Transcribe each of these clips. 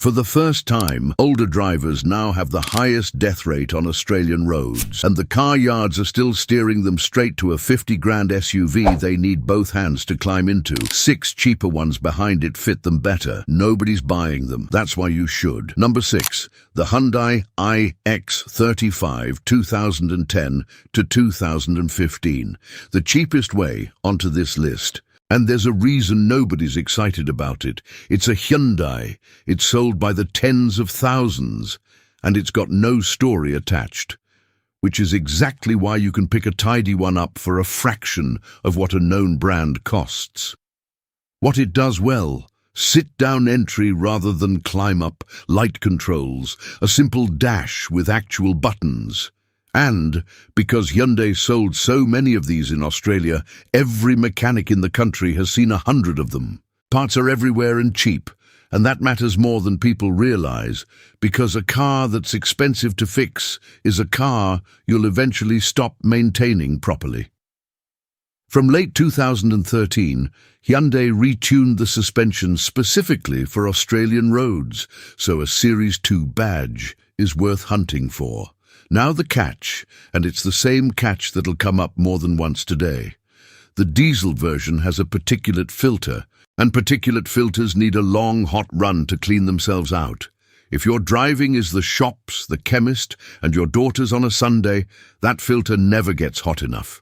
For the first time, older drivers now have the highest death rate on Australian roads, and the car yards are still steering them straight to a 50 grand SUV they need both hands to climb into. 6 cheaper ones behind it fit them better. Nobody's buying them. That's why you should. Number 6. The Hyundai iX35 2010 to 2015. The cheapest way onto this list. And there's a reason nobody's excited about it. It's a Hyundai. It's sold by the tens of thousands, and it's got no story attached, which is exactly why you can pick a tidy one up for a fraction of what a known brand costs. What it does well: sit-down entry rather than climb-up, light controls, a simple dash with actual buttons. And, because Hyundai sold so many of these in Australia, every mechanic in the country has seen 100 of them. Parts are everywhere and cheap, and that matters more than people realise, because a car that's expensive to fix is a car you'll eventually stop maintaining properly. From late 2013, Hyundai retuned the suspension specifically for Australian roads, so a Series 2 badge is worth hunting for. Now the catch, and it's the same catch that'll come up more than once today. The diesel version has a particulate filter, and particulate filters need a long, hot run to clean themselves out. If your driving is the shops, the chemist, and your daughter's on a Sunday, that filter never gets hot enough.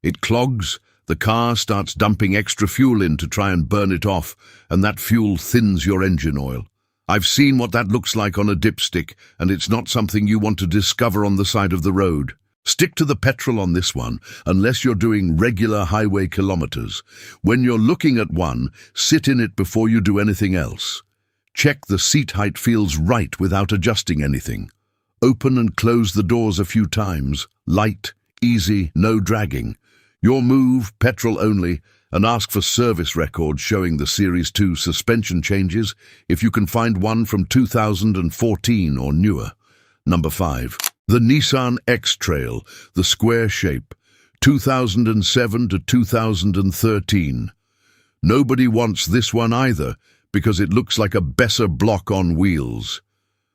It clogs, the car starts dumping extra fuel in to try and burn it off, and that fuel thins your engine oil. I've seen what that looks like on a dipstick, and it's not something you want to discover on the side of the road. Stick to the petrol on this one, unless you're doing regular highway kilometers. When you're looking at one, sit in it before you do anything else. Check the seat height feels right without adjusting anything. Open and close the doors a few times. Light, easy, no dragging. Your move, petrol only, and ask for service records showing the Series 2 suspension changes if you can find one from 2014 or newer. Number 5. The Nissan X-Trail, the square shape, 2007 to 2013. Nobody wants this one either, because it looks like a Besser block on wheels.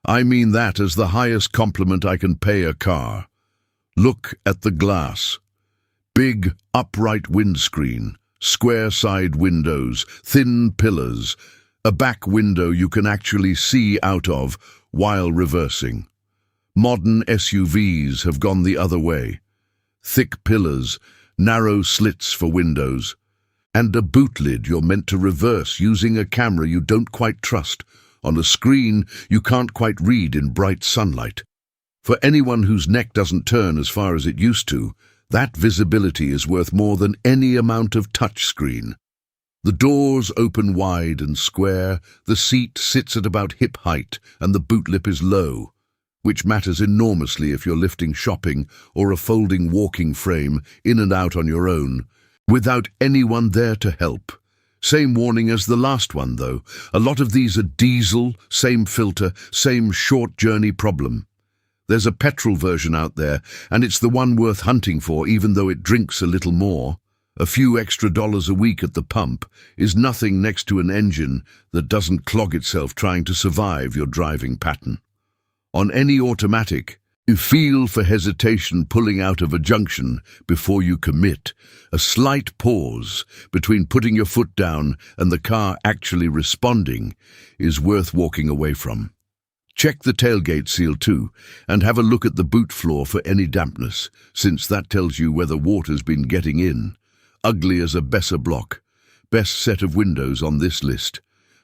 I mean that as the highest compliment I can pay a car. Look at the glass. Big, upright windscreen. Square side windows, thin pillars, a back window you can actually see out of while reversing. Modern SUVs have gone the other way. Thick pillars, narrow slits for windows, and a boot lid you're meant to reverse using a camera you don't quite trust on a screen you can't quite read in bright sunlight. For anyone whose neck doesn't turn as far as it used to, that visibility is worth more than any amount of touchscreen. The doors open wide and square, the seat sits at about hip height, and the boot lip is low, which matters enormously if you're lifting shopping or a folding walking frame in and out on your own, without anyone there to help. Same warning as the last one, though. A lot of these are diesel, same filter, same short journey problem. There's a petrol version out there, and it's the one worth hunting for, even though it drinks a little more. A few extra dollars a week at the pump is nothing next to an engine that doesn't clog itself trying to survive your driving pattern. On any automatic, you feel for hesitation pulling out of a junction before you commit. A slight pause between putting your foot down and the car actually responding is worth walking away from. Check the tailgate seal too, and have a look at the boot floor for any dampness, since that tells you whether water's been getting in. Ugly as a Besser block. Best set of windows on this list.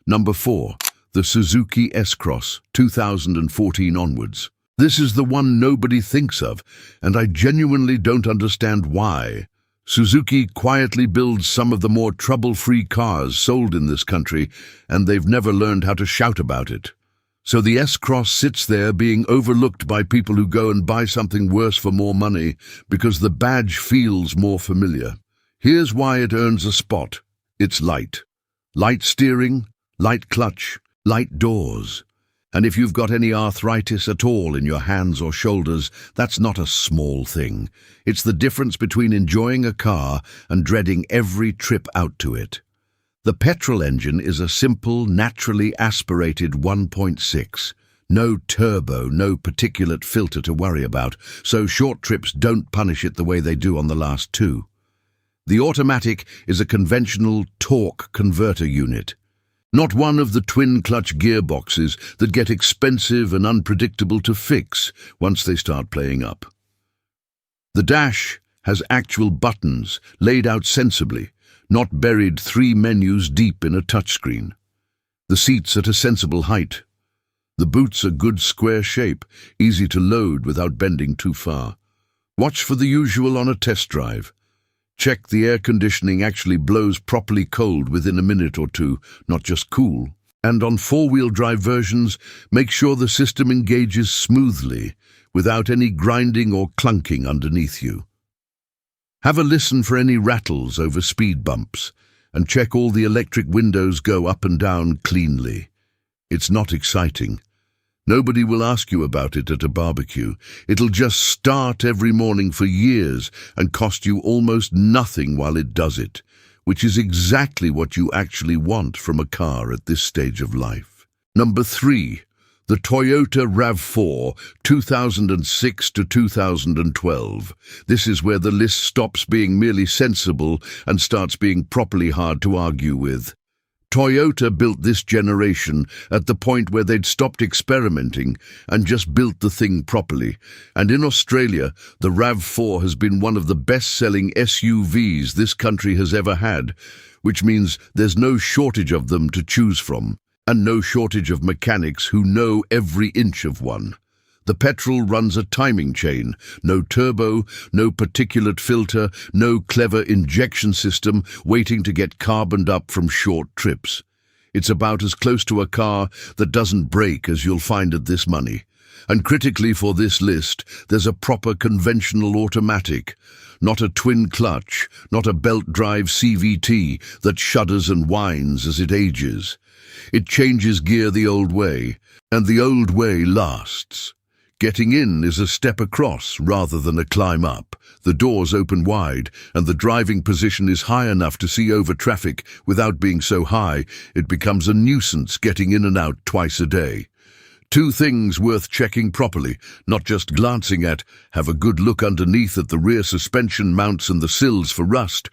Number 4. The Suzuki S-Cross, 2014 onwards. This is the one nobody thinks of, and I genuinely don't understand why. Suzuki quietly builds some of the more trouble-free cars sold in this country, and they've never learned how to shout about it. So the S-Cross sits there being overlooked by people who go and buy something worse for more money because the badge feels more familiar. Here's why it earns a spot. It's light. Light steering, light clutch, light doors. And if you've got any arthritis at all in your hands or shoulders, that's not a small thing. It's the difference between enjoying a car and dreading every trip out to it. The petrol engine is a simple, naturally aspirated 1.6. No turbo, no particulate filter to worry about, so short trips don't punish it the way they do on the last two. The automatic is a conventional torque converter unit, not one of the twin-clutch gearboxes that get expensive and unpredictable to fix once they start playing up. The dash has actual buttons laid out sensibly, not buried 3 menus deep in a touchscreen. The seats at a sensible height. The boot's a good square shape, easy to load without bending too far. Watch for the usual on a test drive. Check the air conditioning actually blows properly cold within a minute or two, not just cool. And on 4-wheel drive versions, make sure the system engages smoothly, without any grinding or clunking underneath you. Have a listen for any rattles over speed bumps, and check all the electric windows go up and down cleanly. It's not exciting. Nobody will ask you about it at a barbecue. It'll just start every morning for years and cost you almost nothing while it does it, which is exactly what you actually want from a car at this stage of life. Number 3. The Toyota RAV4 2006 to 2012. This is where the list stops being merely sensible and starts being properly hard to argue with. Toyota built this generation at the point where they'd stopped experimenting and just built the thing properly. And in Australia, the RAV4 has been one of the best-selling SUVs this country has ever had, which means there's no shortage of them to choose from, and no shortage of mechanics who know every inch of one. The petrol runs a timing chain, no turbo, no particulate filter, no clever injection system waiting to get carboned up from short trips. It's about as close to a car that doesn't break as you'll find at this money. And critically for this list, there's a proper conventional automatic, not a twin clutch, not a belt drive CVT that shudders and whines as it ages. It changes gear the old way, and the old way lasts. Getting in is a step across rather than a climb up. The doors open wide, and the driving position is high enough to see over traffic without being so high it becomes a nuisance getting in and out twice a day. 2 things worth checking properly, not just glancing at. Have a good look underneath at the rear suspension mounts and the sills for rust.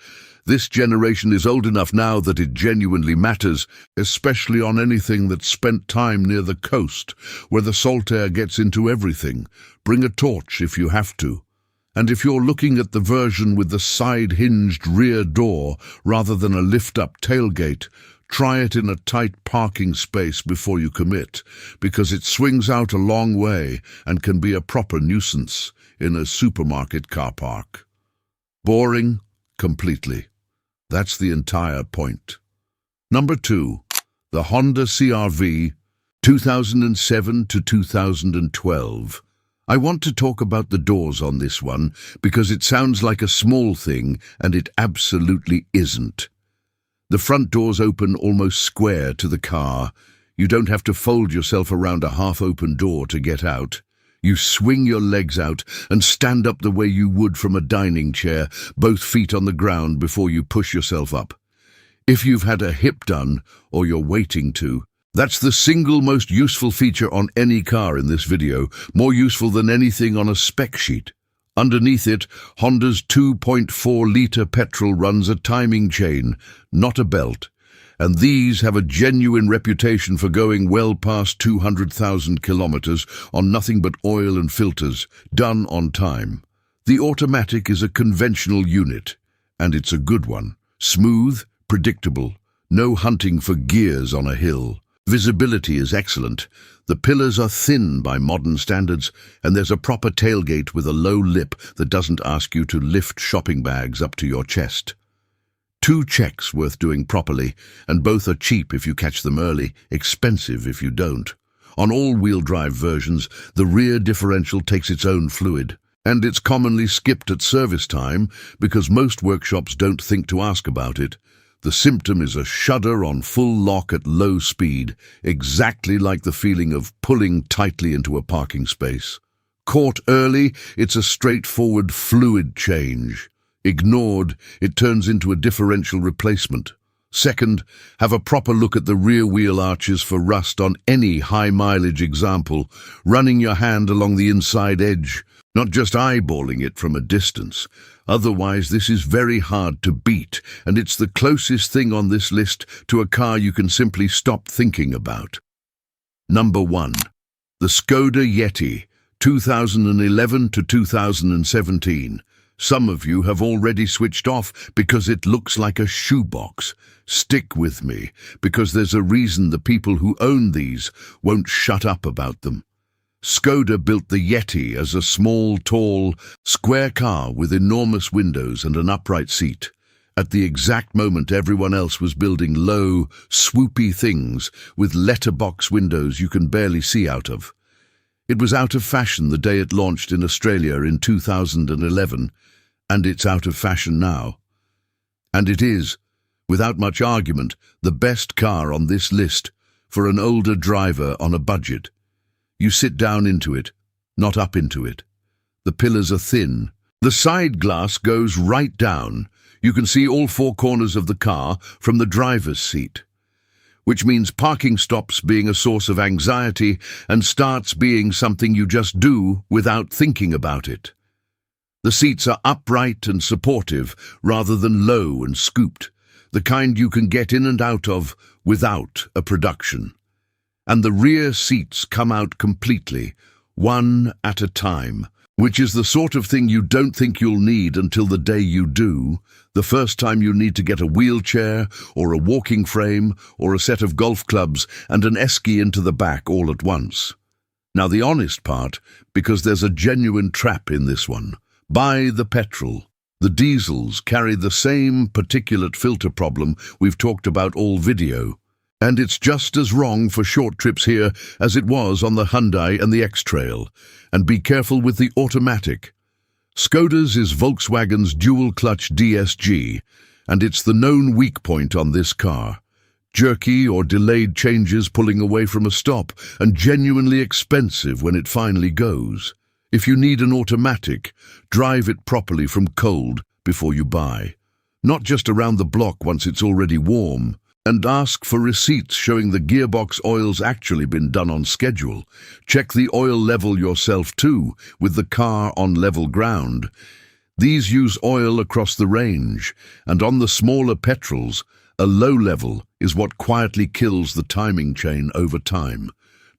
This generation is old enough now that it genuinely matters, especially on anything that's spent time near the coast, where the salt air gets into everything. Bring a torch if you have to. And if you're looking at the version with the side-hinged rear door rather than a lift-up tailgate, try it in a tight parking space before you commit, because it swings out a long way and can be a proper nuisance in a supermarket car park. Boring? Completely. That's the entire point. Number 2. The Honda CR-V 2007 to 2012. I want to talk about the doors on this one because it sounds like a small thing and it absolutely isn't. The front doors open almost square to the car. You don't have to fold yourself around a half-open door to get out. You swing your legs out and stand up the way you would from a dining chair, both feet on the ground before you push yourself up. If you've had a hip done, or you're waiting to, that's the single most useful feature on any car in this video, more useful than anything on a spec sheet. Underneath it, Honda's 2.4-litre petrol runs a timing chain, not a belt. And these have a genuine reputation for going well past 200,000 kilometers on nothing but oil and filters, done on time. The automatic is a conventional unit, and it's a good one. Smooth, predictable, no hunting for gears on a hill. Visibility is excellent. The pillars are thin by modern standards, and there's a proper tailgate with a low lip that doesn't ask you to lift shopping bags up to your chest. 2 checks worth doing properly, and both are cheap if you catch them early, expensive if you don't. On all-wheel drive versions, the rear differential takes its own fluid, and it's commonly skipped at service time because most workshops don't think to ask about it. The symptom is a shudder on full lock at low speed, exactly like the feeling of pulling tightly into a parking space. Caught early, it's a straightforward fluid change. Ignored, it turns into a differential replacement. Second, have a proper look at the rear wheel arches for rust on any high-mileage example, running your hand along the inside edge, not just eyeballing it from a distance. Otherwise, this is very hard to beat, and it's the closest thing on this list to a car you can simply stop thinking about. Number 1. The Skoda Yeti, 2011 to 2017. Some of you have already switched off because it looks like a shoebox. Stick with me, because there's a reason the people who own these won't shut up about them. Skoda built the Yeti as a small, tall, square car with enormous windows and an upright seat. At the exact moment everyone else was building low, swoopy things with letterbox windows you can barely see out of. It was out of fashion the day it launched in Australia in 2011, and it's out of fashion now. And it is, without much argument, the best car on this list for an older driver on a budget. You sit down into it, not up into it. The pillars are thin. The side glass goes right down. You can see all four corners of the car from the driver's seat, which means parking stops being a source of anxiety and starts being something you just do without thinking about it. The seats are upright and supportive rather than low and scooped, the kind you can get in and out of without a production. And the rear seats come out completely, one at a time, which is the sort of thing you don't think you'll need until the day you do, the first time you need to get a wheelchair or a walking frame or a set of golf clubs and an esky into the back all at once. Now the honest part, because there's a genuine trap in this one. Buy the petrol. The diesels carry the same particulate filter problem we've talked about all video. And it's just as wrong for short trips here as it was on the Hyundai and the X-Trail. And be careful with the automatic. Skoda's is Volkswagen's dual-clutch DSG, and it's the known weak point on this car. Jerky or delayed changes pulling away from a stop, and genuinely expensive when it finally goes. If you need an automatic, drive it properly from cold before you buy. Not just around the block once it's already warm. And ask for receipts showing the gearbox oil's actually been done on schedule. Check the oil level yourself too, with the car on level ground. These use oil across the range, and on the smaller petrols, a low level is what quietly kills the timing chain over time.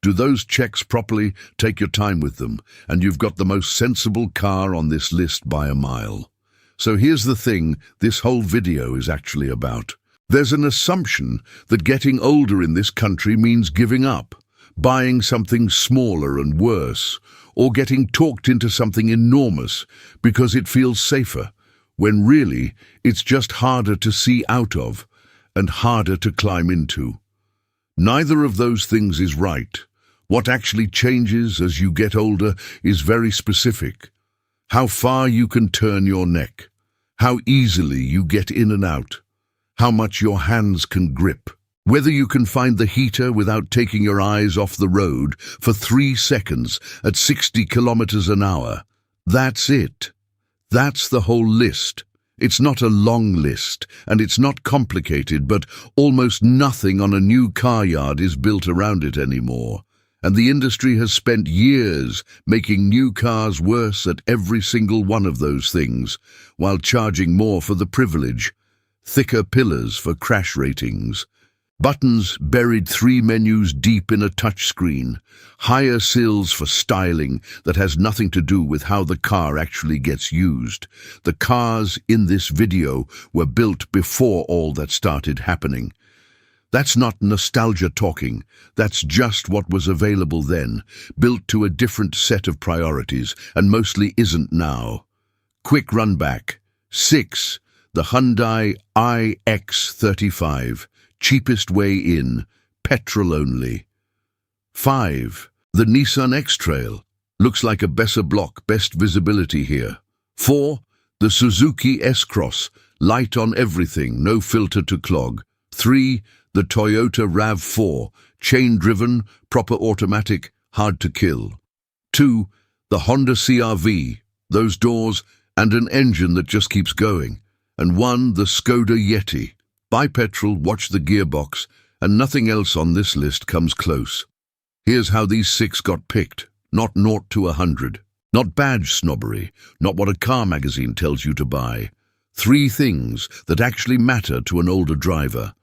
Do those checks properly, take your time with them, and you've got the most sensible car on this list by a mile. So here's the thing this whole video is actually about. There's an assumption that getting older in this country means giving up, buying something smaller and worse, or getting talked into something enormous because it feels safer, when really it's just harder to see out of and harder to climb into. Neither of those things is right. What actually changes as you get older is very specific. How far you can turn your neck, how easily you get in and out, how much your hands can grip, whether you can find the heater without taking your eyes off the road for 3 seconds at 60 kilometers an hour. That's it. That's the whole list. It's not a long list, and it's not complicated, but almost nothing on a new car yard is built around it anymore. And the industry has spent years making new cars worse at every single one of those things, while charging more for the privilege. Thicker pillars for crash ratings, buttons buried 3 menus deep in a touchscreen, higher sills for styling that has nothing to do with how the car actually gets used. The cars in this video were built before all that started happening. That's not nostalgia talking, that's just what was available then, built to a different set of priorities, and mostly isn't now. Quick run back. 6. The Hyundai iX35, cheapest way in, petrol only. 5. The Nissan X-Trail, looks like a Besser block, best visibility here. 4. The Suzuki S-Cross, light on everything, no filter to clog. 3. The Toyota RAV4, chain-driven, proper automatic, hard to kill. 2. The Honda CR-V, those doors, and an engine that just keeps going. And 1, the Skoda Yeti, Buy petrol, watch the gearbox, and nothing else on this list comes close. Here's how these 6 got picked. Not 0 to 100. Not badge snobbery. Not what a car magazine tells you to buy. 3 things that actually matter to an older driver,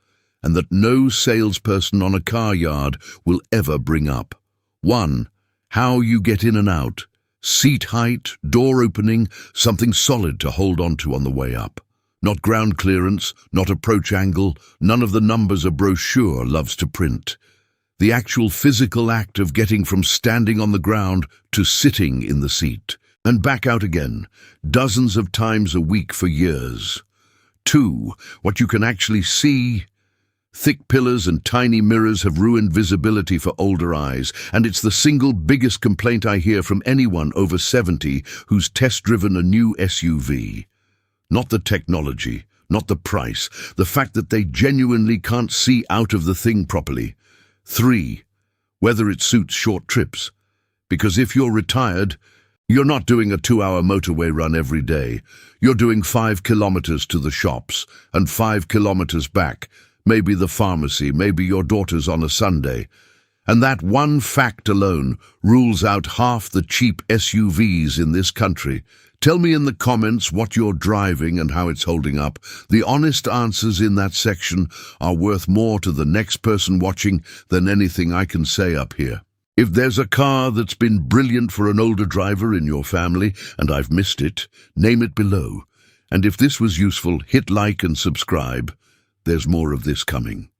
and that no salesperson on a car yard will ever bring up. 1. How you get in and out. Seat height, door opening, something solid to hold onto on the way up. Not ground clearance, not approach angle, none of the numbers a brochure loves to print. The actual physical act of getting from standing on the ground to sitting in the seat, and back out again, dozens of times a week for years. 2. What you can actually see. Thick pillars and tiny mirrors have ruined visibility for older eyes, and it's the single biggest complaint I hear from anyone over 70 who's test-driven a new SUV. Not the technology, not the price, the fact that they genuinely can't see out of the thing properly. 3. Whether it suits short trips. Because if you're retired, you're not doing a 2-hour motorway run every day. You're doing 5 kilometers to the shops and 5 kilometers back, maybe the pharmacy, maybe your daughter's on a Sunday. And that one fact alone rules out half the cheap SUVs in this country. Tell me in the comments what you're driving and how it's holding up. The honest answers in that section are worth more to the next person watching than anything I can say up here. If there's a car that's been brilliant for an older driver in your family and I've missed it, name it below. And if this was useful, hit like and subscribe. There's more of this coming.